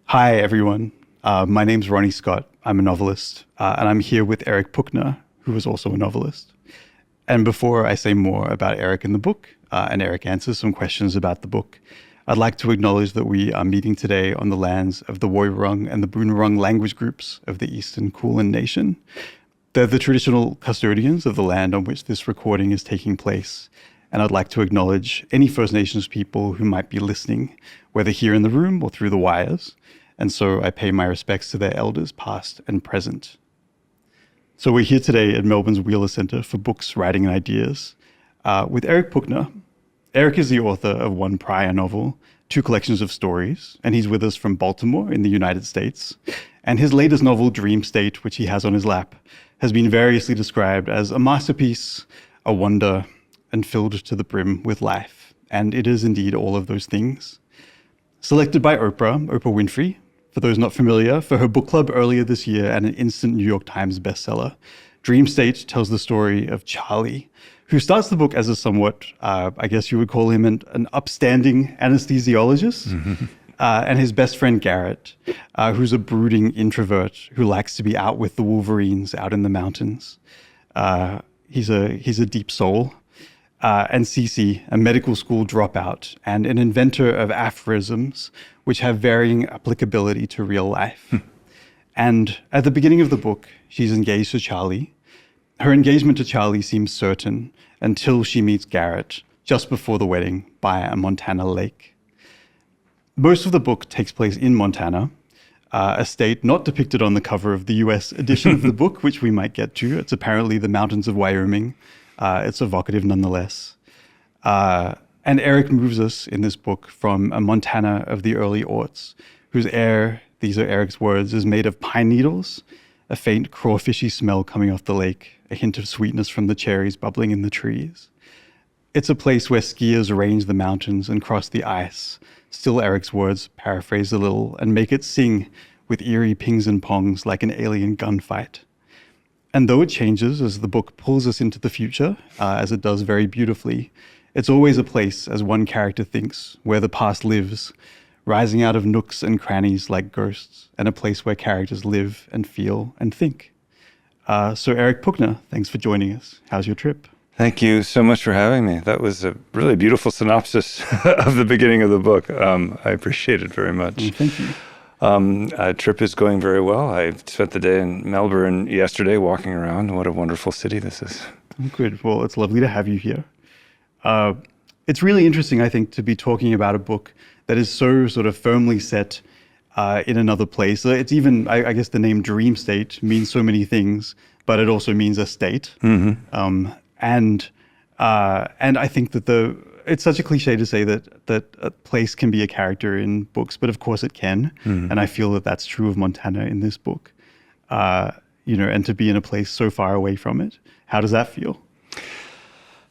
Hi, everyone. My name's Ronnie Scott. I'm a novelist, and I'm here with Eric Puchner, who is also a novelist. And before I say more about Eric and the book, and Eric answers some questions about the book, I'd like to acknowledge that we are meeting today on the lands of the Woiwurrung and the Boonwurrung language groups of the Eastern Kulin Nation. They're the traditional custodians of the land on which this recording is taking place, and I'd like to acknowledge any First Nations people who might be listening, whether here in the room or through the wires, and so I pay my respects to their elders past and present. So we're here today at Melbourne's Wheeler Centre for Books, Writing and Ideas with Eric Puchner. Eric is the author of one prior novel, two collections of stories, and he's with us from Baltimore in the United States. And his latest novel, Dream State, which he has on his lap, has been variously described as a masterpiece, a wonder, and filled to the brim with life. And it is indeed all of those things. Selected by Oprah Winfrey, for those not familiar, for her book club earlier this year and an instant New York Times bestseller, Dream State tells the story of Charlie, who starts the book as a somewhat, I guess you would call him an upstanding anesthesiologist, and his best friend Garrett, who's a brooding introvert who likes to be out with the wolverines out in the mountains. He's a deep soul. And Cece, a medical school dropout and an inventor of aphorisms which have varying applicability to real life. And at the beginning of the book, she's engaged to Charlie. Her engagement to Charlie seems certain until she meets Garrett just before the wedding by a Montana lake. Most of the book takes place in Montana, a state not depicted on the cover of the US edition of the book, which we might get to. It's apparently the mountains of Wyoming. It's evocative nonetheless. And Eric moves us in this book from a Montana of the early aughts, whose air, these are Eric's words, is made of pine needles, a faint crawfishy smell coming off the lake, a hint of sweetness from the cherries bubbling in the trees. It's a place where skiers range the mountains and cross the ice, still Eric's words, paraphrased a little, and make it sing with eerie pings and pongs like an alien gunfight. And though it changes as the book pulls us into the future, as it does very beautifully, it's always a place, as one character thinks, where the past lives, rising out of nooks and crannies like ghosts, and a place where characters live and feel and think. So Eric Puchner, thanks for joining us. How's your trip? Thank you so much for having me. That was a really beautiful synopsis of the beginning of the book. I appreciate it very much. Thank you. Trip is going very well. I spent the day in Melbourne yesterday walking around. What a wonderful city this is. Good. Well, it's lovely to have you here. It's really interesting, I think, to be talking about a book that is so sort of firmly set in another place. It's even, I guess the name Dream State means so many things, but it also means a state. And I think that it's such a cliche to say that a place can be a character in books, but of course it can. And I feel that that's true of Montana in this book. And to be in a place so far away from it, how does that feel?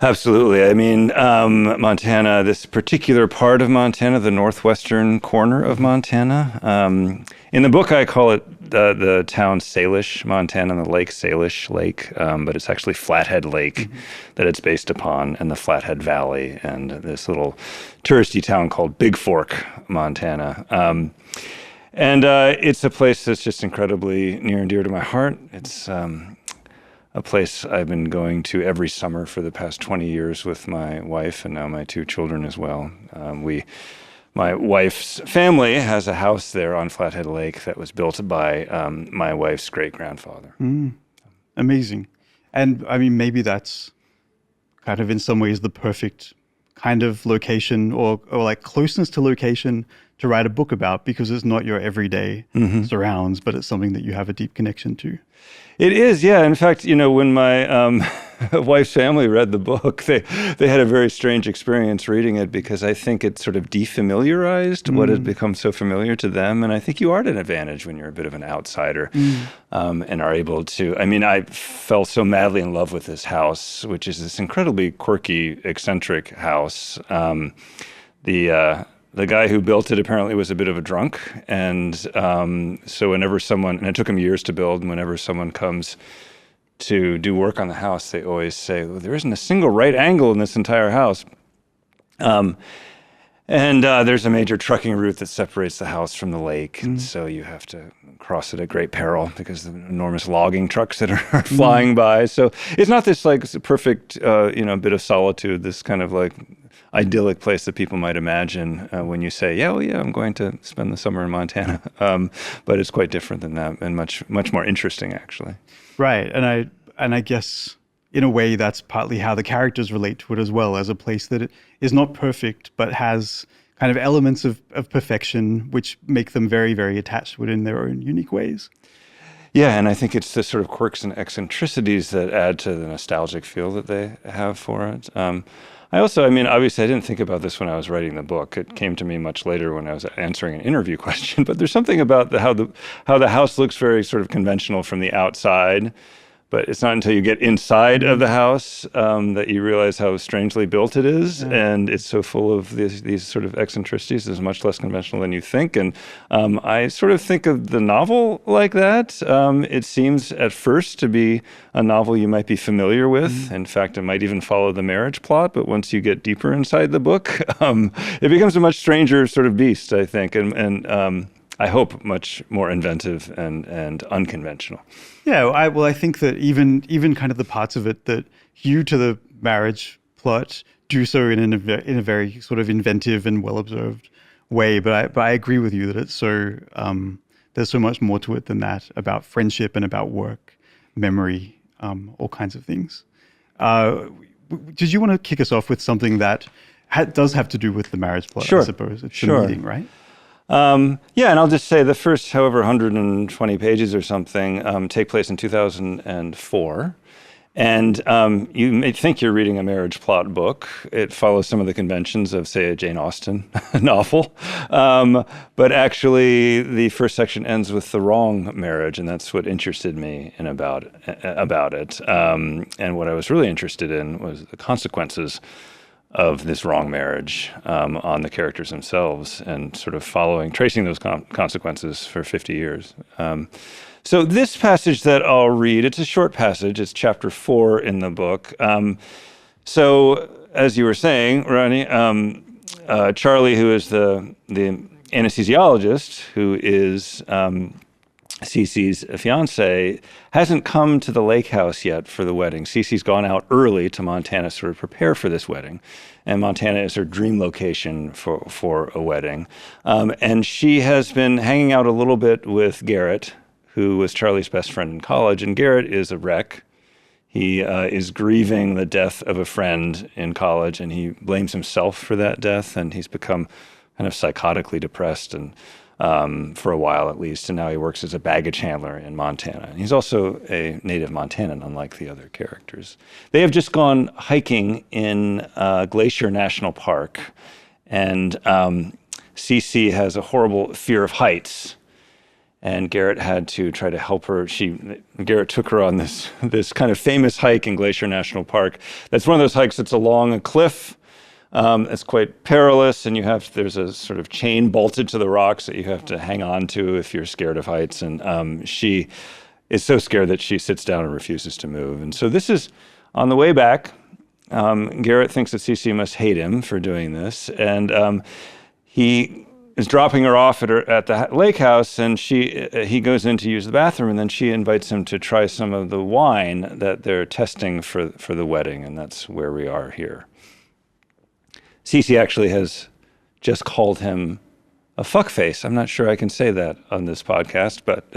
Absolutely. I mean, Montana, this particular part of Montana, the northwestern corner of Montana. In the book, I call it the town Salish, Montana, the lake Salish Lake, but it's actually Flathead Lake that it's based upon, and the Flathead Valley, and this little touristy town called Big Fork, Montana. And it's a place that's just incredibly near and dear to my heart. It's a place I've been going to every summer for the past 20 years with my wife and now my two children as well. My wife's family has a house there on Flathead Lake that was built by my wife's great-grandfather. Amazing. And I mean, maybe that's kind of in some ways the perfect kind of location or like closeness to location to write a book about, because it's not your everyday surrounds, but it's something that you have a deep connection to. It is, yeah. In fact, when my wife's family read the book, they had a very strange experience reading it, because I think it sort of defamiliarized what had become so familiar to them. And I think you are at an advantage when you're a bit of an outsider and are able to. I mean, I fell so madly in love with this house, which is this incredibly quirky, eccentric house. The guy who built it apparently was a bit of a drunk, and so whenever someone, and it took him years to build, and whenever someone comes to do work on the house, they always say, well, there isn't a single right angle in this entire house. And there's a major trucking route that separates the house from the lake. And so you have to cross it at great peril because of the enormous logging trucks that are flying by. So it's not this like perfect, bit of solitude, this kind of like idyllic place that people might imagine when you say, I'm going to spend the summer in Montana. But it's quite different than that and much, much more interesting, actually. Right. And I guess in a way that's partly how the characters relate to it as well, as a place that it is not perfect, but has kind of elements of perfection, which make them very, very attached to it in their own unique ways. Yeah, and I think it's the sort of quirks and eccentricities that add to the nostalgic feel that they have for it. Obviously I didn't think about this when I was writing the book. It came to me much later when I was answering an interview question, but there's something about how the house looks very sort of conventional from the outside. But it's not until you get inside of the house that you realize how strangely built it is. Yeah. And it's so full of these sort of eccentricities. It's much less conventional than you think. And I sort of think of the novel like that. It seems at first to be a novel you might be familiar with. Mm-hmm. In fact, it might even follow the marriage plot. But once you get deeper inside the book, it becomes a much stranger sort of beast, I think. And I hope much more inventive and unconventional. Yeah, I think that even kind of the parts of it that hew to the marriage plot do so in a very sort of inventive and well observed way. But I agree with you that it's so there's so much more to it than that, about friendship and about work, memory, all kinds of things. Did you want to kick us off with something that does have to do with the marriage plot? Sure. I suppose it's the meeting, right? And I'll just say the first, 120 pages or something take place in 2004. And you may think you're reading a marriage plot book. It follows some of the conventions of, say, a Jane Austen novel. But actually, the first section ends with the wrong marriage, and that's what interested me about it. And what I was really interested in was the consequences of this wrong marriage on the characters themselves, and sort of tracing those consequences for 50 years. So this passage that I'll read, it's a short passage. It's chapter 4 in the book. So as you were saying, Ronnie, Charlie, who is the anesthesiologist, who is Cece's fiance, hasn't come to the lake house yet for the wedding. Cece's gone out early to Montana to sort of prepare for this wedding. And Montana is her dream location for a wedding. And she has been hanging out a little bit with Garrett, who was Charlie's best friend in college. And Garrett is a wreck. He is grieving the death of a friend in college, and he blames himself for that death. And he's become kind of psychotically depressed, and for a while at least, and now he works as a baggage handler in Montana. And he's also a native Montanan, unlike the other characters. They have just gone hiking in Glacier National Park, and Cece has a horrible fear of heights, and Garrett had to try to help her. Garrett took her on this kind of famous hike in Glacier National Park. That's one of those hikes that's along a cliff. It's quite perilous, and there's a sort of chain bolted to the rocks that you have to hang on to if you're scared of heights. And she is so scared that she sits down and refuses to move. And so this is on the way back. Garrett thinks that Cece must hate him for doing this, and he is dropping her off at the lake house, and he goes in to use the bathroom, and then she invites him to try some of the wine that they're testing for the wedding, and that's where we are here. Cece actually has just called him a fuckface. I'm not sure I can say that on this podcast, but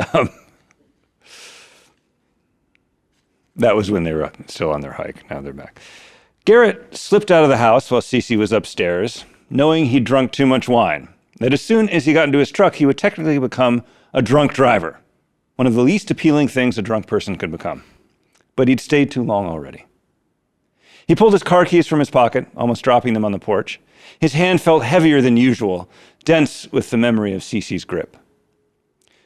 that was when they were still on their hike. Now they're back. Garrett slipped out of the house while Cece was upstairs, knowing he'd drunk too much wine, that as soon as he got into his truck, he would technically become a drunk driver, one of the least appealing things a drunk person could become. But he'd stayed too long already. He pulled his car keys from his pocket, almost dropping them on the porch. His hand felt heavier than usual, dense with the memory of Cece's grip.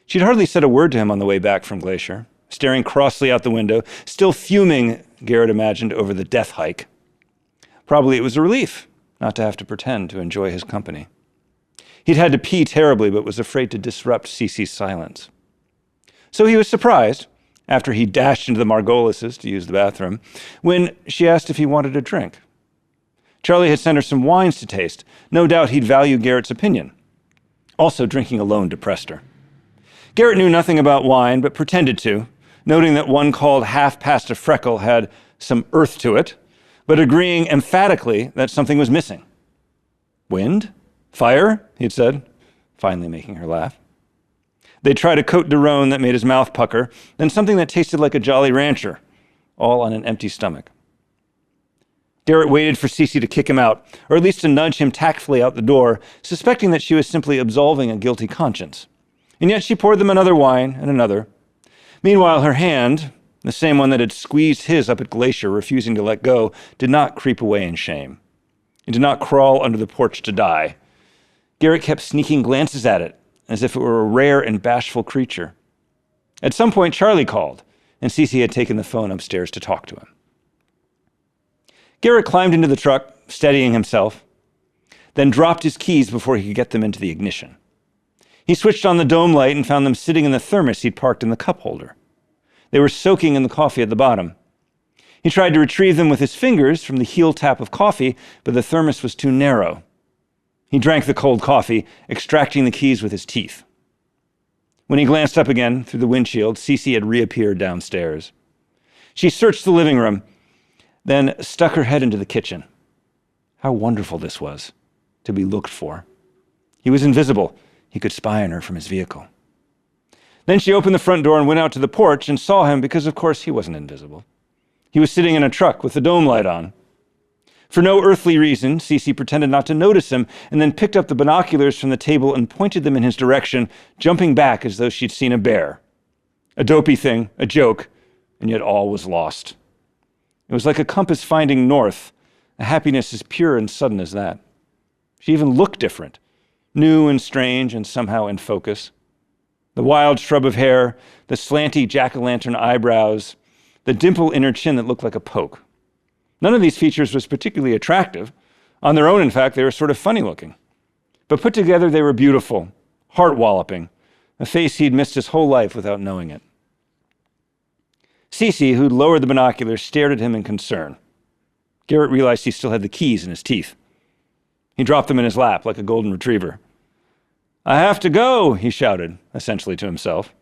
She'd hardly said a word to him on the way back from Glacier, staring crossly out the window, still fuming, Garrett imagined, over the death hike. Probably it was a relief not to have to pretend to enjoy his company. He'd had to pee terribly, but was afraid to disrupt Cece's silence. So he was surprised, after he dashed into the Margolises to use the bathroom, when she asked if he wanted a drink. Charlie had sent her some wines to taste. No doubt he'd value Garrett's opinion. Also, drinking alone depressed her. Garrett knew nothing about wine, but pretended to, noting that one called Half Past a Freckle had some earth to it, but agreeing emphatically that something was missing. Wind? Fire? He'd said, finally making her laugh. They tried a Côte de Rhone that made his mouth pucker, then something that tasted like a Jolly Rancher, all on an empty stomach. Garrett waited for Cece to kick him out, or at least to nudge him tactfully out the door, suspecting that she was simply absolving a guilty conscience. And yet she poured them another wine and another. Meanwhile, her hand, the same one that had squeezed his up at Glacier, refusing to let go, did not creep away in shame. It did not crawl under the porch to die. Garrett kept sneaking glances at it, as if it were a rare and bashful creature. At some point, Charlie called, and Cece had taken the phone upstairs to talk to him. Garrett climbed into the truck, steadying himself, then dropped his keys before he could get them into the ignition. He switched on the dome light and found them sitting in the thermos he'd parked in the cup holder. They were soaking in the coffee at the bottom. He tried to retrieve them with his fingers from the heel tap of coffee, but the thermos was too narrow. He drank the cold coffee, extracting the keys with his teeth. When he glanced up again through the windshield, Cece had reappeared downstairs. She searched the living room, then stuck her head into the kitchen. How wonderful this was, to be looked for. He was invisible. He could spy on her from his vehicle. Then she opened the front door and went out to the porch and saw him because, of course, he wasn't invisible. He was sitting in a truck with the dome light on. For no earthly reason, Cece pretended not to notice him and then picked up the binoculars from the table and pointed them in his direction, jumping back as though she'd seen a bear. A dopey thing, a joke, and yet all was lost. It was like a compass finding north, a happiness as pure and sudden as that. She even looked different, new and strange and somehow in focus. The wild shrub of hair, the slanty jack-o'-lantern eyebrows, the dimple in her chin that looked like a poke. None of these features was particularly attractive. On their own, in fact, they were sort of funny-looking. But put together, they were beautiful, heart-walloping, a face he'd missed his whole life without knowing it. Cece, who'd lowered the binoculars, stared at him in concern. Garrett realized he still had the keys in his teeth. He dropped them in his lap like a golden retriever. "I have to go," he shouted, essentially to himself.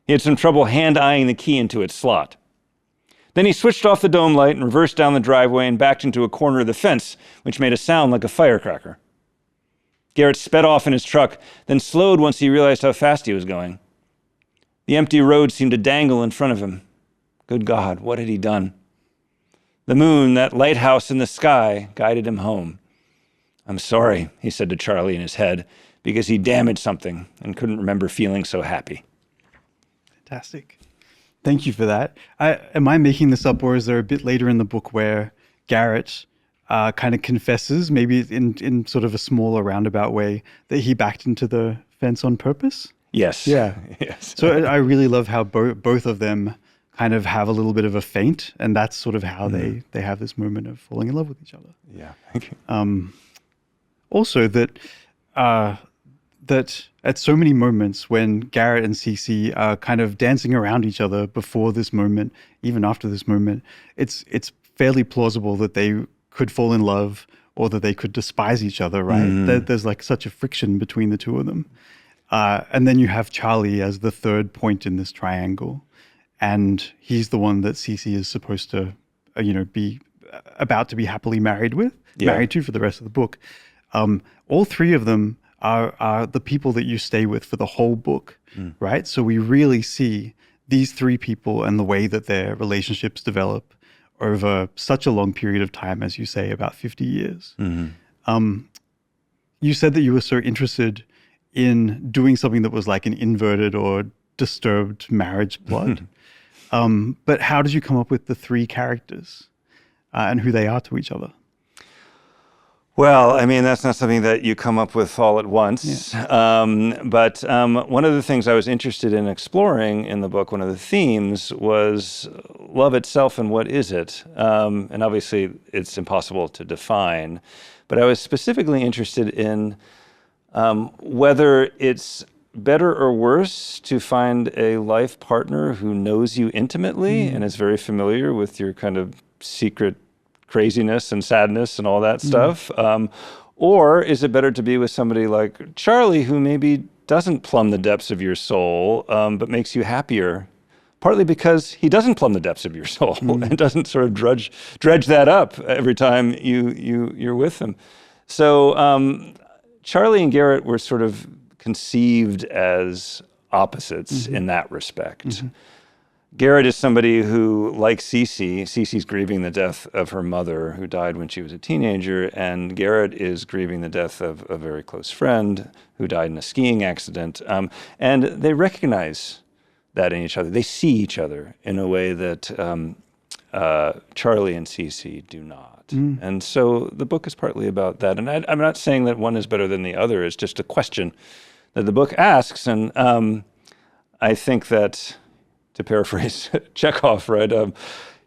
He had some trouble hand-eyeing the key into its slot. Then he switched off the dome light and reversed down the driveway and backed into a corner of the fence, which made a sound like a firecracker. Garrett sped off in his truck, then slowed once he realized how fast he was going. The empty road seemed to dangle in front of him. Good God, what had he done? The moon, that lighthouse in the sky, guided him home. "I'm sorry," he said to Charlie in his head, because he damaged something and couldn't remember feeling so happy. Fantastic. Thank you for that. Am I making this up, or is there a bit later in the book where Garrett kind of confesses, maybe in sort of a smaller roundabout way, that he backed into the fence on purpose? Yes. Yeah. Yes. So I really love how both of them kind of have a little bit of a feint, and that's sort of how they have this moment of falling in love with each other. Yeah. Thank you. Also that at so many moments when Garrett and Cece are kind of dancing around each other before this moment, even after this moment, it's fairly plausible that they could fall in love or that they could despise each other, right? There's like such a friction between the two of them. And then you have Charlie as the third point in this triangle. And he's the one that Cece is supposed to, be about to be happily married to for the rest of the book. All three of them are the people that you stay with for the whole book, right? So we really see these three people and the way that their relationships develop over such a long period of time, as you say, about 50 years. You said that you were so interested in doing something that was like an inverted or disturbed marriage plot. But how did you come up with the three characters and who they are to each other? Well, I mean, that's not something that you come up with all at once. Yeah. But one of the things I was interested in exploring in the book, one of the themes, was love itself and what is it? And obviously, it's impossible to define. But I was specifically interested in whether it's better or worse to find a life partner who knows you intimately and is very familiar with your kind of secret craziness and sadness and all that stuff? Or is it better to be with somebody like Charlie, who maybe doesn't plumb the depths of your soul, but makes you happier? Partly because he doesn't plumb the depths of your soul and doesn't sort of dredge that up every time you're with him. So Charlie and Garrett were sort of conceived as opposites in that respect. Garrett is somebody who, like Cece's grieving the death of her mother, who died when she was a teenager, and Garrett is grieving the death of a very close friend who died in a skiing accident. And they recognize that in each other. They see each other in a way that Charlie and Cece do not. And so the book is partly about that. And I'm not saying that one is better than the other. It's just a question that the book asks. And I think that, to paraphrase Chekhov, right? I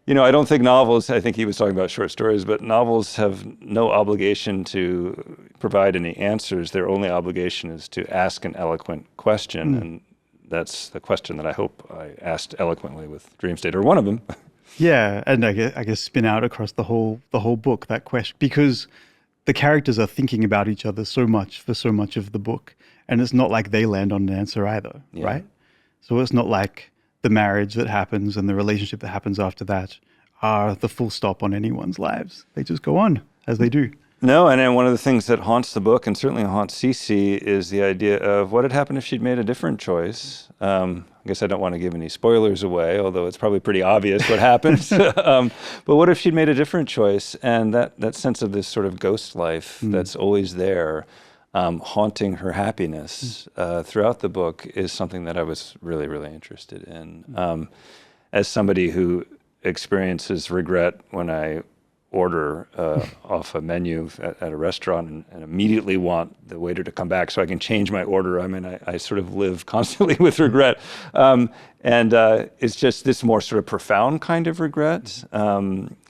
don't think novels, I think he was talking about short stories, but novels have no obligation to provide any answers. Their only obligation is to ask an eloquent question. And that's the question that I hope I asked eloquently with Dream State, or one of them. Yeah, and I guess spin out across the whole book, that question, because the characters are thinking about each other so much for so much of the book, and it's not like they land on an answer either, right? So it's not like the marriage that happens and the relationship that happens after that are the full stop on anyone's lives. They just go on as they do. No, and then one of the things that haunts the book, and certainly haunts Cece, is the idea of what had happened if she'd made a different choice. I guess I don't want to give any spoilers away, although it's probably pretty obvious what happens. But what if she'd made a different choice? And that sense of this sort of ghost life that's always there, haunting her happiness throughout the book, is something that I was really, really interested in. As somebody who experiences regret when I order off a menu at a restaurant and immediately want the waiter to come back so I can change my order. I mean, I sort of live constantly with regret. And it's just this more sort of profound kind of regret,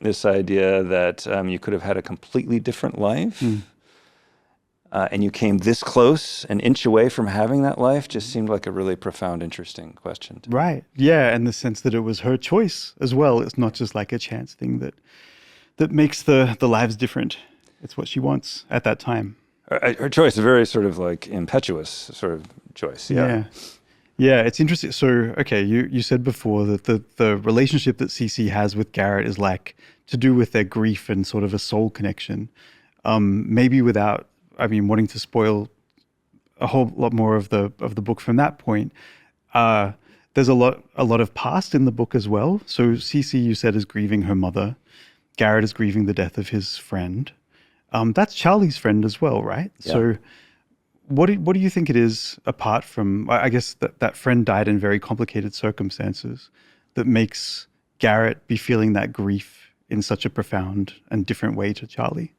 this idea that you could have had a completely different life. And you came this close, an inch away from having that life, just seemed like a really profound, interesting question to me. Right. Yeah, and the sense that it was her choice as well. It's not just like a chance thing that makes the lives different. It's what she wants at that time. Her choice, a very sort of like impetuous sort of choice. Yeah. Yeah, it's interesting. So, okay, you said before that the relationship that Cece has with Garrett is like to do with their grief and sort of a soul connection. Maybe without, wanting to spoil a whole lot more of the book from that point. There's a lot of past in the book as well. So Cece, you said, is grieving her mother. Garrett is grieving the death of his friend. That's Charlie's friend as well, right? Yeah. So what do you think it is, apart from, I guess that friend died in very complicated circumstances, that makes Garrett be feeling that grief in such a profound and different way to Charlie?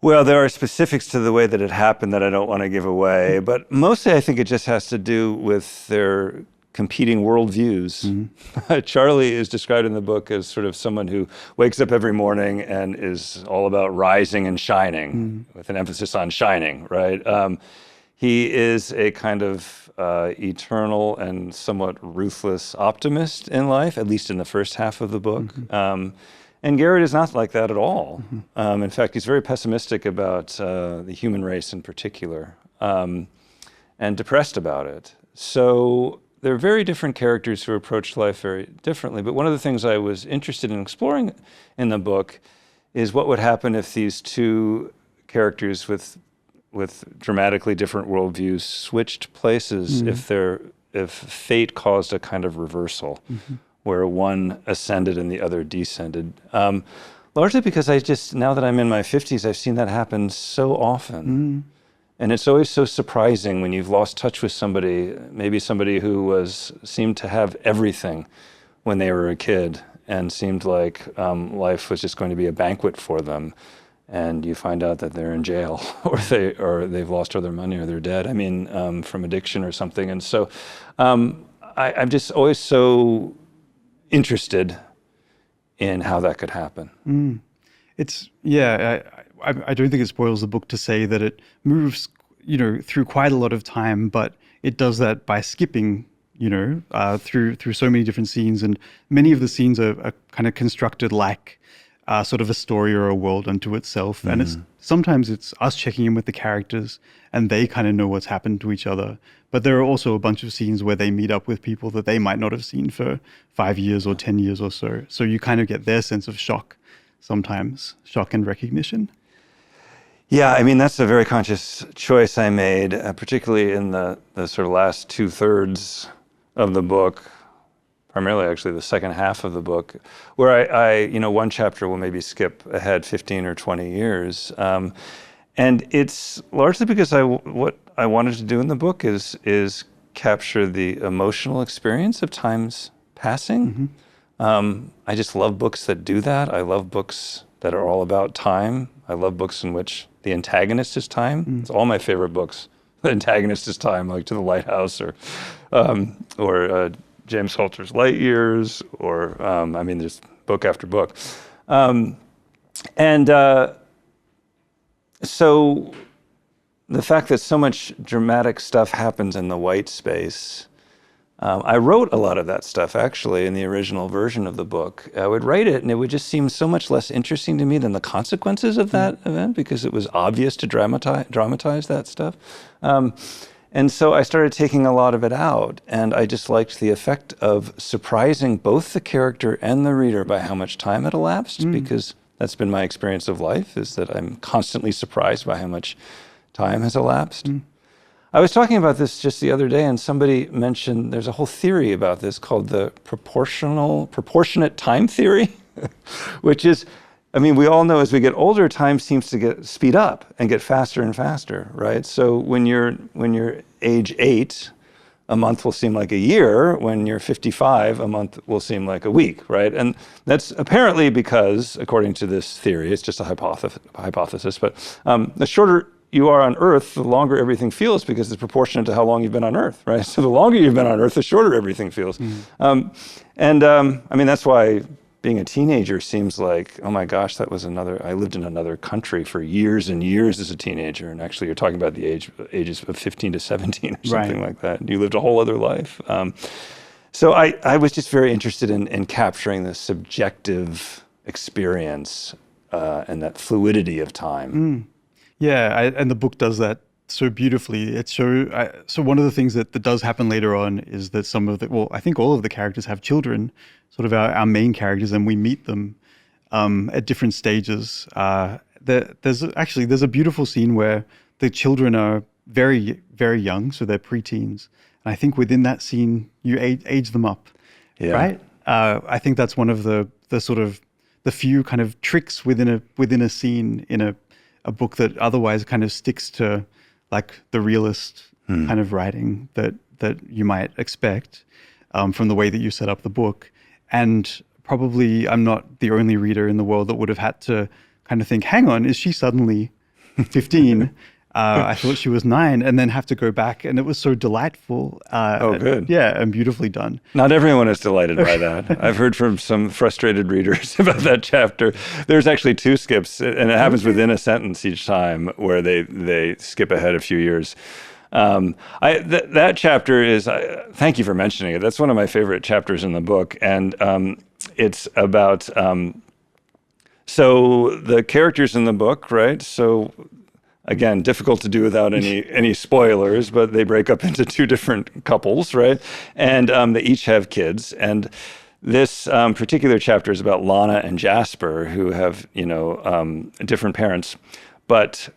Well, there are specifics to the way that it happened that I don't want to give away, but mostly I think it just has to do with their competing worldviews. Charlie is described in the book as sort of someone who wakes up every morning and is all about rising and shining, with an emphasis on shining, right? He is a kind of eternal and somewhat ruthless optimist in life, at least in the first half of the book. And Garrett is not like that at all. In fact, he's very pessimistic about the human race in particular, and depressed about it. So they're very different characters who approach life very differently. But one of the things I was interested in exploring in the book is what would happen if these two characters with dramatically different worldviews switched places, if fate caused a kind of reversal, where one ascended and the other descended. Largely because now that I'm in my 50s, I've seen that happen so often. And it's always so surprising when you've lost touch with somebody, maybe somebody who seemed to have everything when they were a kid and seemed like life was just going to be a banquet for them. And you find out that they're in jail or they've lost all their money or they're dead, from addiction or something. And so I'm just always so interested in how that could happen. I don't think it spoils the book to say that it moves, through quite a lot of time, but it does that by skipping, through so many different scenes, and many of the scenes are kind of constructed like sort of a story or a world unto itself. And sometimes it's us checking in with the characters and they kind of know what's happened to each other. But there are also a bunch of scenes where they meet up with people that they might not have seen for 5 years or 10 years or so. So you kind of get their sense of shock sometimes, shock and recognition. Yeah, I mean, that's a very conscious choice I made, particularly in the sort of last 2/3 of the book. Primarily, actually, the second half of the book, where I one chapter will maybe skip ahead 15 or 20 years. And it's largely because what I wanted to do in the book is capture the emotional experience of time's passing. I just love books that do that. I love books that are all about time. I love books in which the antagonist is time. It's all my favorite books. The antagonist is time, like To the Lighthouse or James Halter's Light Years, or there's book after book. So the fact that so much dramatic stuff happens in the white space, I wrote a lot of that stuff actually in the original version of the book. I would write it and it would just seem so much less interesting to me than the consequences of that event, because it was obvious to dramatize that stuff. And so I started taking a lot of it out, and I just liked the effect of surprising both the character and the reader by how much time had elapsed, because that's been my experience of life, is that I'm constantly surprised by how much time has elapsed. I was talking about this just the other day, and somebody mentioned there's a whole theory about this called the proportionate time theory, which is, we all know as we get older, time seems to speed up and get faster and faster, right? So when you're age 8, a month will seem like a year. When you're 55, a month will seem like a week, right? And that's apparently because, according to this theory, it's just a hypothesis, but the shorter you are on Earth, the longer everything feels, because it's proportionate to how long you've been on Earth, right? So the longer you've been on Earth, the shorter everything feels. That's why being a teenager seems like, oh my gosh, I lived in another country for years and years as a teenager. And actually you're talking about the ages of 15 to 17 or something like that. You lived a whole other life. So I was just very interested in capturing the subjective experience and that fluidity of time. Yeah, and the book does that so beautifully. So one of the things that does happen later on is that I think all of the characters have children, sort of our main characters, and we meet them at different stages. There's a beautiful scene where the children are very, very young, so they're preteens. And I think within that scene, you age them up, right? I think that's one of the sort of the few kind of tricks within a scene in a book that otherwise kind of sticks to like the realist kind of writing that you might expect from the way that you set up the book. And probably I'm not the only reader in the world that would have had to kind of think, hang on, is she suddenly 15? I thought she was 9, and then have to go back. And it was so delightful. Good. Yeah, and beautifully done. Not everyone is delighted by that. I've heard from some frustrated readers about that chapter. There's actually 2 skips, and it happens within a sentence each time, where they skip ahead a few years. That chapter is, thank you for mentioning it. That's one of my favorite chapters in the book. And it's about, so the characters in the book, right? So again, difficult to do without any spoilers, but they break up into 2 different couples, right? And they each have kids. And this particular chapter is about Lana and Jasper, who have, different parents. But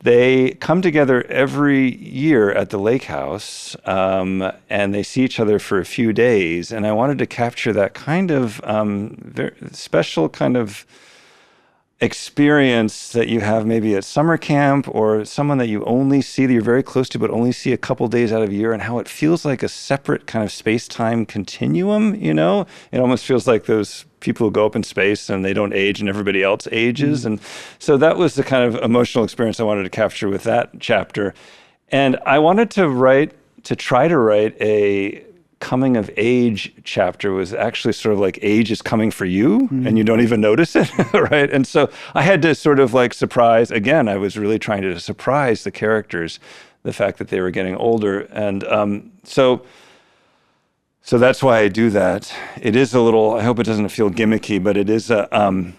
they come together every year at the lake house, and they see each other for a few days. And I wanted to capture that kind of very special kind of experience that you have maybe at summer camp, or someone that you only see, that you're very close to, but only see a couple days out of a year, and how it feels like a separate kind of space-time continuum, It almost feels like those people who go up in space and they don't age and everybody else ages. And so that was the kind of emotional experience I wanted to capture with that chapter. And I wanted to try to write a coming of age chapter was actually sort of like age is coming for you and you don't even notice it, right? And so I had to sort of like surprise, again, I was really trying to surprise the characters, the fact that they were getting older. And so So that's why I do that. It is a little, I hope it doesn't feel gimmicky, but it is a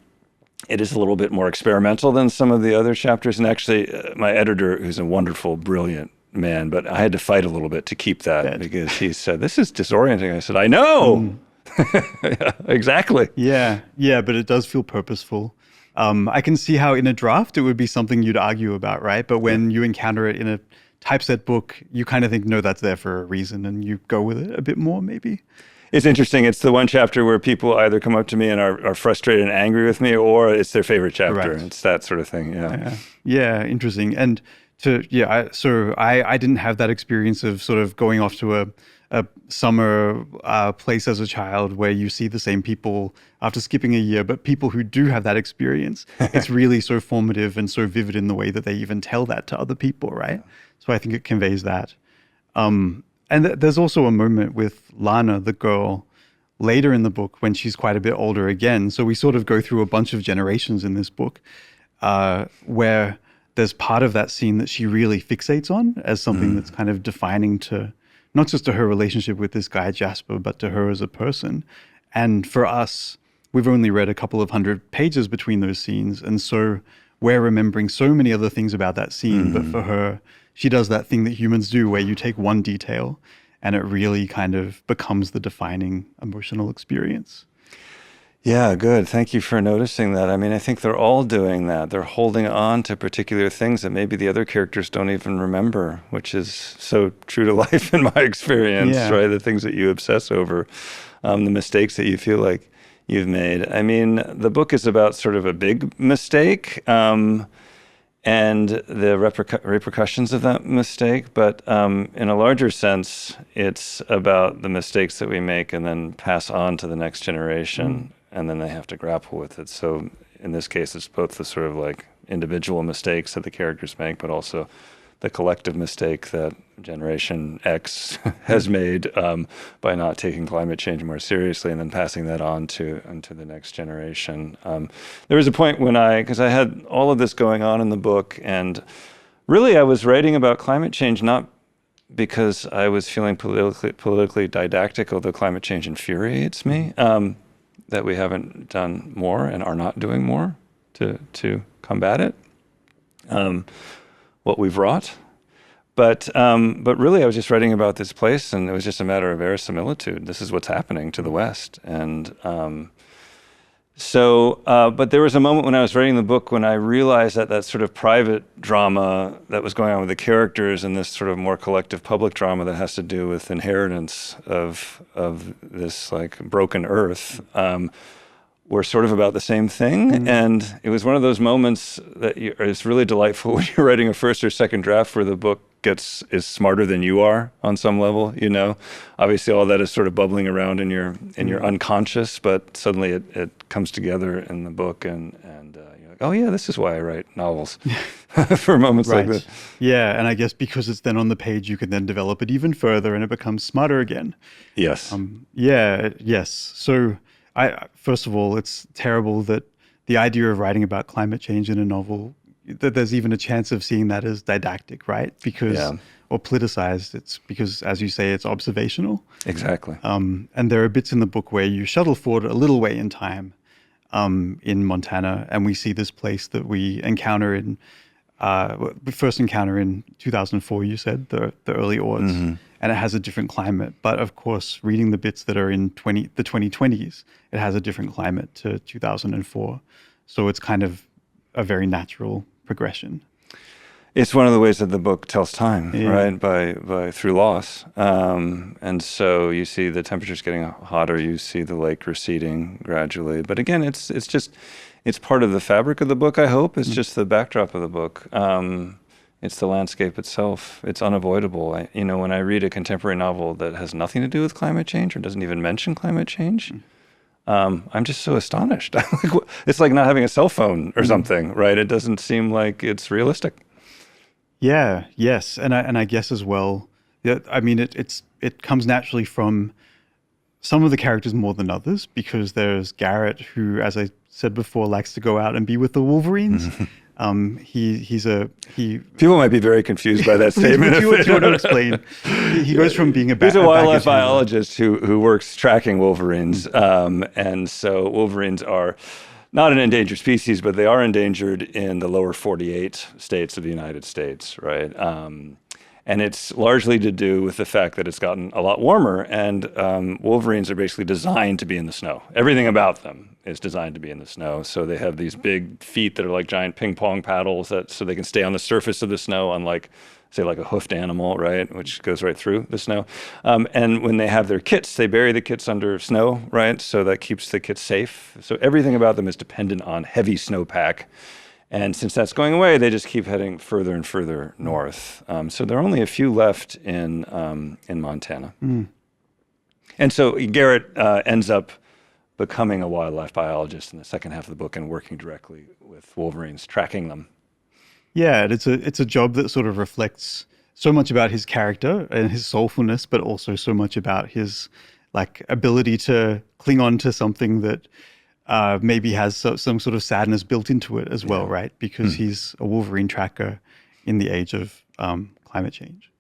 little bit more experimental than some of the other chapters. And actually, my editor, who's a wonderful, brilliant man, but I had to fight a little bit to keep that because he said, this is disorienting. I said, I know. Yeah, exactly. Yeah, but it does feel purposeful. I can see how in a draft it would be something you'd argue about, right? But when you encounter it in a typeset book, you kind of think, no, that's there for a reason, and you go with it a bit more, maybe. It's interesting. It's the one chapter where people either come up to me and are frustrated and angry with me, or it's their favorite chapter. Right. It's that sort of thing. Yeah, interesting. And I didn't have that experience of sort of going off to a summer place as a child where you see the same people after skipping a year, but people who do have that experience, it's really so formative and so vivid in the way that they even tell that to other people, right? So I think it conveys that. And there's also a moment with Lana, the girl, later in the book when she's quite a bit older again. So we sort of go through a bunch of generations in this book where there's part of that scene that she really fixates on as something that's kind of defining to not just to her relationship with this guy, Jasper, but to her as a person. And for us, we've only read a couple of 100 pages between those scenes. And so we're remembering so many other things about that scene. But for her, she does that thing that humans do where you take one detail and it really kind of becomes the defining emotional experience. Yeah, good. Thank you for noticing that. I mean, I think they're all doing that. They're holding on to particular things that maybe the other characters don't even remember, which is so true to life in my experience, right? The things that you obsess over, the mistakes that you feel like you've made. I mean, the book is about sort of a big mistake and the repercussions of that mistake. But in a larger sense, it's about the mistakes that we make and then pass on to the next generation. And then they have to grapple with it. So in this case, it's both the sort of like individual mistakes that the characters make, but also the collective mistake that Generation X has made by not taking climate change more seriously and then passing that on to the next generation. There was a point when because I had all of this going on in the book, and really I was writing about climate change not because I was feeling politically didactic, although climate change infuriates me. That we haven't done more and are not doing more to combat it, what we've wrought. But really, I was just writing about this place, and it was just a matter of verisimilitude. This is what's happening to the West. And but there was a moment when I was writing the book when I realized that sort of private drama that was going on with the characters and this sort of more collective public drama that has to do with inheritance of this like broken earth were sort of about the same thing. And it was one of those moments that it's really delightful when you're writing a first or second draft where the book is smarter than you are on some level, you know. Obviously all that is sort of bubbling around in your unconscious, but suddenly it comes together in the book and you're like, oh yeah, this is why I write novels for moments like this. Yeah, and I guess because it's then on the page, you can then develop it even further and it becomes smarter again. Yes. Yes. So first of all, it's terrible that the idea of writing about climate change in a novel, that there's even a chance of seeing that as didactic, right? Or politicized. It's because, as you say, it's observational. Exactly. And there are bits in the book where you shuttle forward a little way in time in Montana, and we see this place that we encounter we first encounter in 2004, you said, the early aughts, and it has a different climate. But of course, reading the bits that are in the 2020s, it has a different climate to 2004. So it's kind of a very natural progression. It's one of the ways that the book tells time, right? By through loss, and so you see the temperatures getting hotter. You see the lake receding gradually. But again, it's part of the fabric of the book. I hope it's just the backdrop of the book. It's the landscape itself. It's unavoidable. When I read a contemporary novel that has nothing to do with climate change or doesn't even mention climate change. I'm just so astonished. It's like not having a cell phone or something, right? It doesn't seem like it's realistic. Yeah, yes. And I guess as well, I mean, it comes naturally from some of the characters more than others, because there's Garrett, who, as I said before, likes to go out and be with the Wolverines. He People might be very confused by that statement. Would you want to explain? He goes from being He's a wildlife baggage handler. biologist who works tracking wolverines, and so wolverines are not an endangered species, but they are endangered in the lower 48 states of the United States, right? And it's largely to do with the fact that it's gotten a lot warmer, and wolverines are basically designed to be in the snow. Everything about them is designed to be in the snow. So they have these big feet that are like giant ping pong paddles so they can stay on the surface of the snow, unlike, say, like a hoofed animal, right, which goes right through the snow. And when they have their kits, they bury the kits under snow, right? So that keeps the kits safe. So everything about them is dependent on heavy snowpack. And since that's going away, they just keep heading further and further north. So there are only a few left in Montana. And so Garrett ends up becoming a wildlife biologist in the second half of the book and working directly with wolverines, tracking them. Yeah, it's a job that sort of reflects so much about his character and his soulfulness, but also so much about his ability to cling on to something that maybe has some sort of sadness built into it as well, right? Because he's a wolverine tracker in the age of climate change.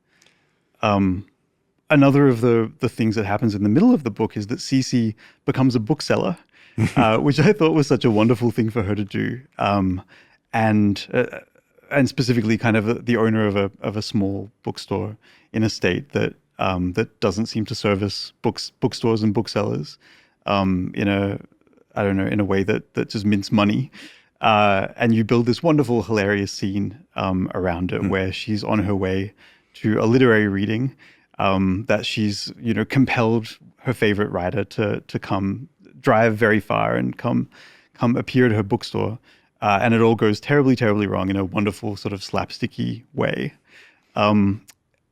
Another of the things that happens in the middle of the book is that Cece becomes a bookseller, which I thought was such a wonderful thing for her to do. And specifically kind of the owner of a small bookstore in a state that doesn't seem to service bookstores and booksellers in a way that just mints money. And you build this wonderful, hilarious scene around it where she's on her way to a literary reading that she's, compelled her favorite writer to come drive very far and come appear at her bookstore. And it all goes terribly, terribly wrong in a wonderful sort of slapsticky way.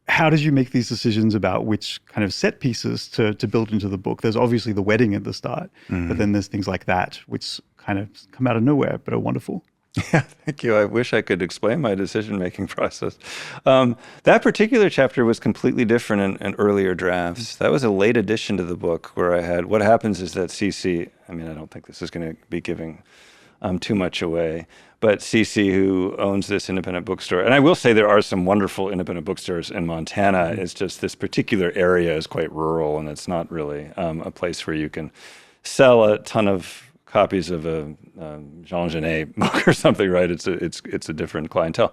How did you make these decisions about which kind of set pieces to build into the book? There's obviously the wedding at the start, but then there's things like that, which kind of come out of nowhere, but are wonderful. Yeah, thank you. I wish I could explain my decision-making process. That particular chapter was completely different in earlier drafts. That was a late addition to the book where what happens is that Cece, I don't think this is going to be giving too much away, but Cece, who owns this independent bookstore, and I will say there are some wonderful independent bookstores in Montana. It's just this particular area is quite rural, and it's not really a place where you can sell a ton of copies of a Jean Genet book or something, right? It's a different clientele.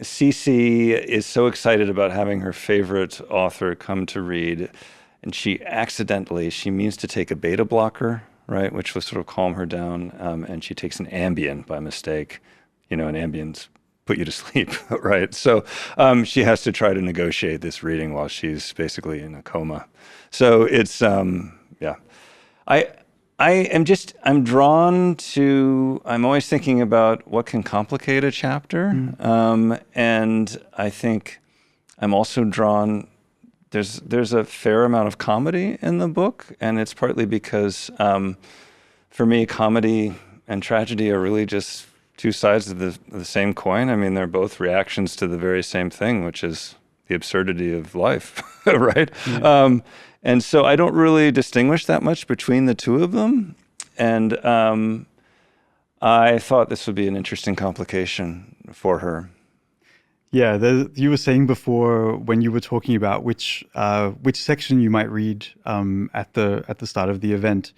Cece is so excited about having her favorite author come to read, and she means to take a beta blocker, right, which will sort of calm her down, and she takes an Ambien by mistake. And Ambien's put you to sleep, right? So she has to try to negotiate this reading while she's basically in a coma. So it's, I'm always thinking about what can complicate a chapter. And I think I'm also drawn, there's a fair amount of comedy in the book, and it's partly because for me, comedy and tragedy are really just two sides of the same coin. They're both reactions to the very same thing, which is the absurdity of life, right? Yeah. And so I don't really distinguish that much between the two of them. And I thought this would be an interesting complication for her. Yeah, you were saying before when you were talking about which section you might read at the start of the event,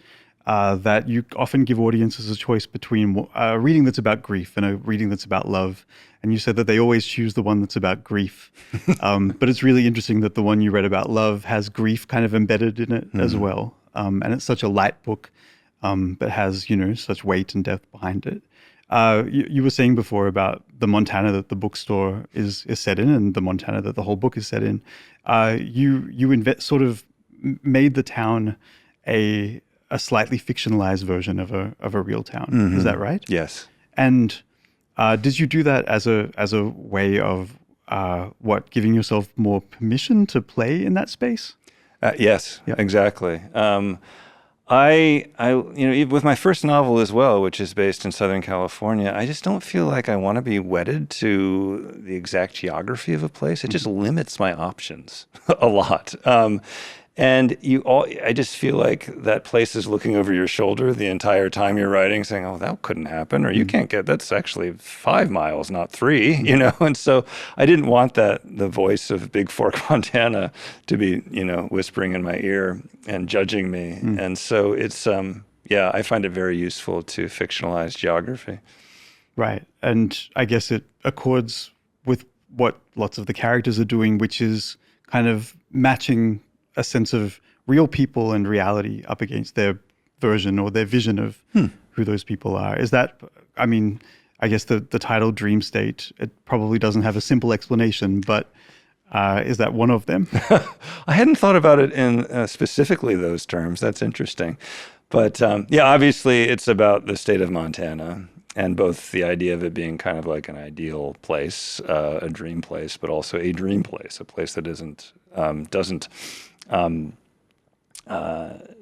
that you often give audiences a choice between a reading that's about grief and a reading that's about love. And you said that they always choose the one that's about grief. But it's really interesting that the one you read about love has grief kind of embedded in it as well. And it's such a light book, but has, such weight and depth behind it. You were saying before about the Montana that the bookstore is set in and the Montana that the whole book is set in. You sort of made the town a slightly fictionalized version of a real town. Is that right? Yes. And did you do that as a way of giving yourself more permission to play in that space? Yes, yeah. Exactly. I with my first novel as well, which is based in Southern California, I just don't feel like I want to be wedded to the exact geography of a place. It just limits my options a lot. And I just feel like that place is looking over your shoulder the entire time you're writing, saying, "Oh, that couldn't happen," or "You can't get that's actually 5 miles, not 3." You know. And so I didn't want the voice of Big Fork, Montana, to be whispering in my ear and judging me. And so it's I find it very useful to fictionalize geography. Right, and I guess it accords with what lots of the characters are doing, which is kind of matching a sense of real people and reality up against their version or their vision of who those people are. Is that, I mean, I guess the title Dream State, it probably doesn't have a simple explanation, but is that one of them? I hadn't thought about it in specifically those terms. That's interesting. But obviously it's about the state of Montana, and both the idea of it being kind of like an ideal place, a dream place, but also a dream place, a place that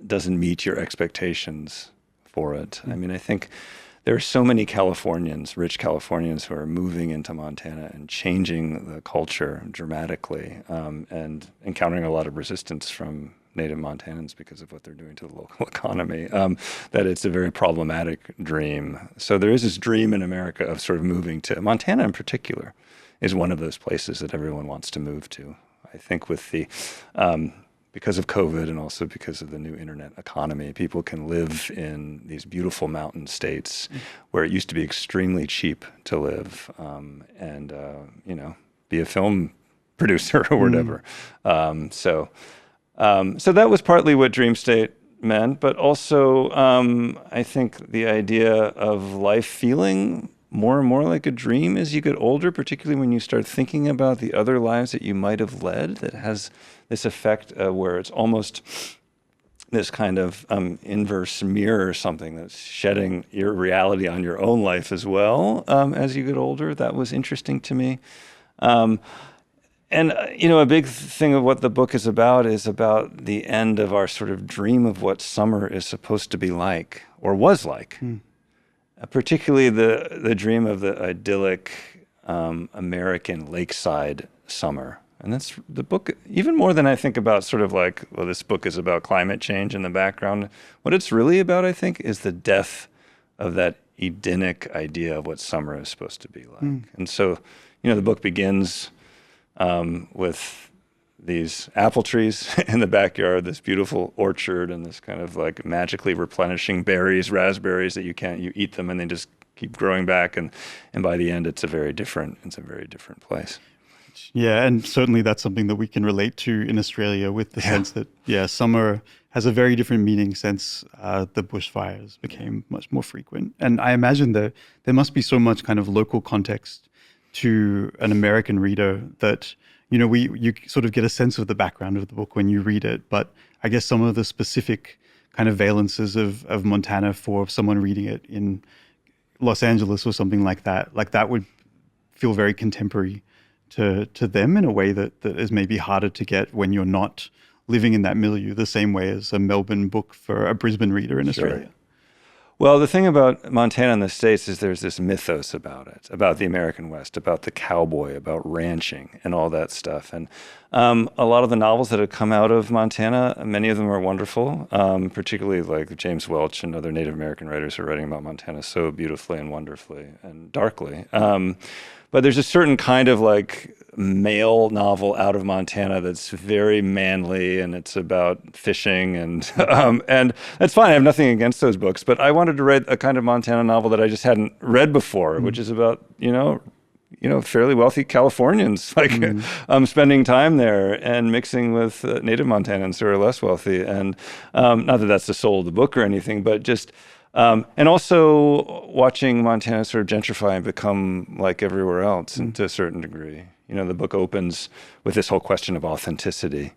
doesn't meet your expectations for it. I mean, I think there are so many Californians, rich Californians, who are moving into Montana and changing the culture dramatically, and encountering a lot of resistance from native Montanans because of what they're doing to the local economy, that it's a very problematic dream. So there is this dream in America of sort of moving to Montana in particular is one of those places that everyone wants to move to. I think with the because of COVID and also because of the new internet economy, people can live in these beautiful mountain states where it used to be extremely cheap to live, and be a film producer or whatever. So that was partly what Dream State meant, but also I think the idea of life feeling more and more like a dream as you get older, particularly when you start thinking about the other lives that you might have led, that has this effect where it's almost this kind of inverse mirror or something that's shedding your reality on your own life as well as you get older. That was interesting to me. And, a big thing of what the book is about the end of our sort of dream of what summer is supposed to be like, or was like. Particularly the dream of the idyllic American lakeside summer. And that's the book, even more than I think about sort of like, well, this book is about climate change in the background. What it's really about, I think, is the death of that Edenic idea of what summer is supposed to be like. And so, the book begins with these apple trees in the backyard, this beautiful orchard, and this kind of like magically replenishing berries, raspberries that you eat them and they just keep growing back. And by the end, it's a very different place. Yeah, and certainly that's something that we can relate to in Australia, with the sense that, summer has a very different meaning since the bushfires became much more frequent. And I imagine that there must be so much kind of local context to an American reader that, you sort of get a sense of the background of the book when you read it. But I guess some of the specific kind of valences of Montana for someone reading it in Los Angeles or something like that would feel very contemporary to them in a way that is maybe harder to get when you're not living in that milieu the same way as a Melbourne book for a Brisbane reader in Australia. Well, the thing about Montana in the States is there's this mythos about it, about the American West, about the cowboy, about ranching and all that stuff. And a lot of the novels that have come out of Montana, many of them are wonderful, particularly like James Welch and other Native American writers who are writing about Montana so beautifully and wonderfully and darkly. But there's a certain kind of like male novel out of Montana that's very manly, and it's about fishing, and that's fine. I have nothing against those books, but I wanted to write a kind of Montana novel that I just hadn't read before, which is about fairly wealthy Californians like spending time there and mixing with native Montanans who are less wealthy, and not that that's the soul of the book or anything, but just. And also watching Montana sort of gentrify and become like everywhere else, and to a certain degree. The book opens with this whole question of authenticity.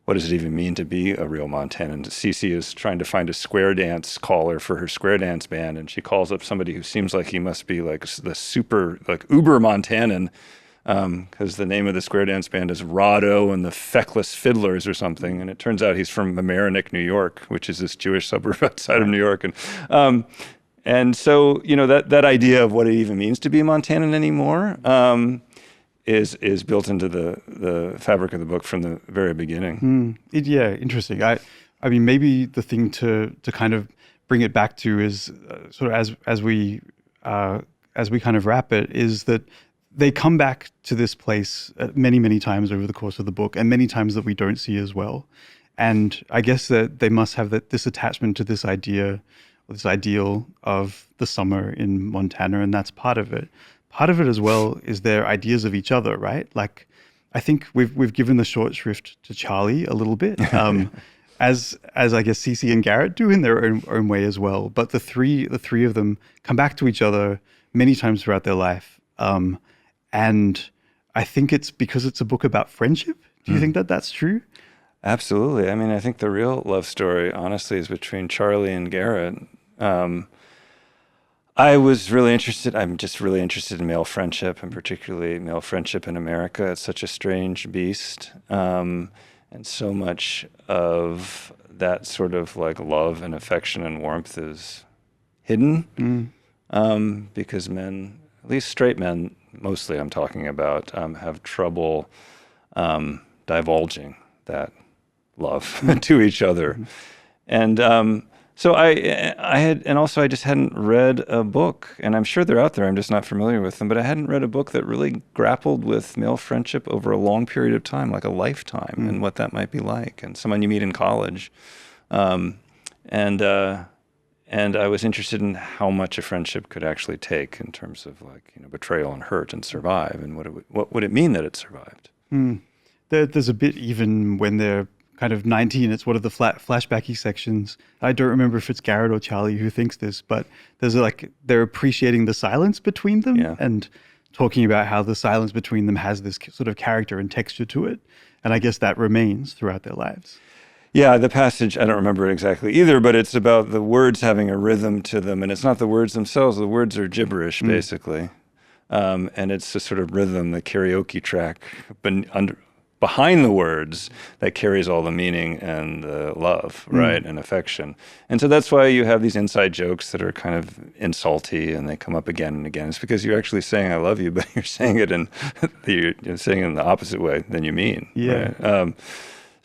What does it even mean to be a real Montanan? Cece is trying to find a square dance caller for her square dance band, and she calls up somebody who seems like he must be like the super, like uber Montanan, because the name of the square dance band is Rado and the Feckless Fiddlers or something, and it turns out he's from Panoramic, New York, which is this Jewish suburb outside of New York, and so that idea of what it even means to be a Montanan anymore is built into the fabric of the book from the very beginning. Yeah, interesting. I mean, maybe the thing to kind of bring it back to is sort of as we kind of wrap it, is that they come back to this place many times over the course of the book, and many times that we don't see as well. And I guess that they must have this attachment to this idea, this ideal of the summer in Montana, and that's part of it. Part of it as well is their ideas of each other, right? Like, I think we've given the short shrift to Charlie a little bit, as I guess Cece and Garrett do in their own way as well. But the three of them come back to each other many times throughout their life, and I think it's because it's a book about friendship. Do you think that that's true? Absolutely. I mean, I think the real love story, honestly, is between Charlie and Garrett. I was really interested. I'm just really interested in male friendship, and particularly male friendship in America. It's such a strange beast. And so much of that sort of like love and affection and warmth is hidden because men, at least straight men, mostly I'm talking about, have trouble divulging that love to each other. And so I had, and also I just hadn't read a book, and I'm sure they're out there, I'm just not familiar with them, but I hadn't read a book that really grappled with male friendship over a long period of time, like a lifetime, and what that might be like, and someone you meet in college. And I was interested in how much a friendship could actually take in terms of like, betrayal and hurt and survive, and what would it mean that it survived? There's a bit even when they're kind of 19, it's one of the flashbacky sections. I don't remember if it's Garrett or Charlie who thinks this, but there's they're appreciating the silence between them and talking about how the silence between them has this sort of character and texture to it. And I guess that remains throughout their lives. Yeah, the passage, I don't remember it exactly either, but it's about the words having a rhythm to them. And it's not the words themselves. The words are gibberish, basically. And it's a sort of rhythm, the karaoke track behind the words that carries all the meaning and the love, right, and affection. And so that's why you have these inside jokes that are kind of insulty, and they come up again and again. It's because you're actually saying "I love you," but you're saying it in the opposite way than you mean. Yeah. Right?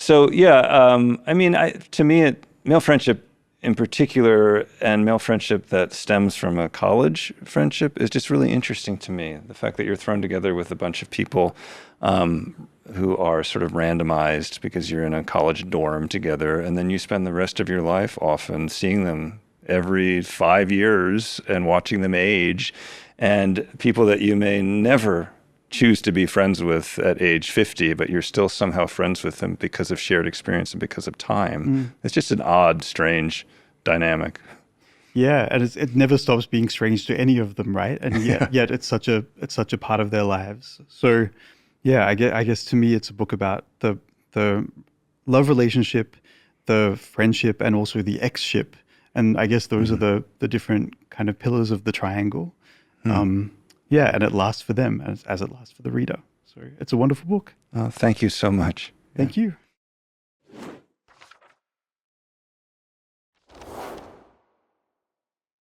I mean, to me, male friendship in particular, and male friendship that stems from a college friendship, is just really interesting to me. The fact that you're thrown together with a bunch of people who are sort of randomized because you're in a college dorm together, and then you spend the rest of your life often seeing them every 5 years and watching them age, and people that you may never choose to be friends with at age 50, but you're still somehow friends with them because of shared experience and because of time. It's just an odd, strange dynamic. Yeah, and it never stops being strange to any of them, right? And yet it's such a part of their lives. So, yeah, I guess to me it's a book about the love relationship, the friendship, and also the ex-ship. And I guess those are the different kind of pillars of the triangle. Yeah, and it lasts for them as it lasts for the reader. So it's a wonderful book. Thank you so much. Thank you.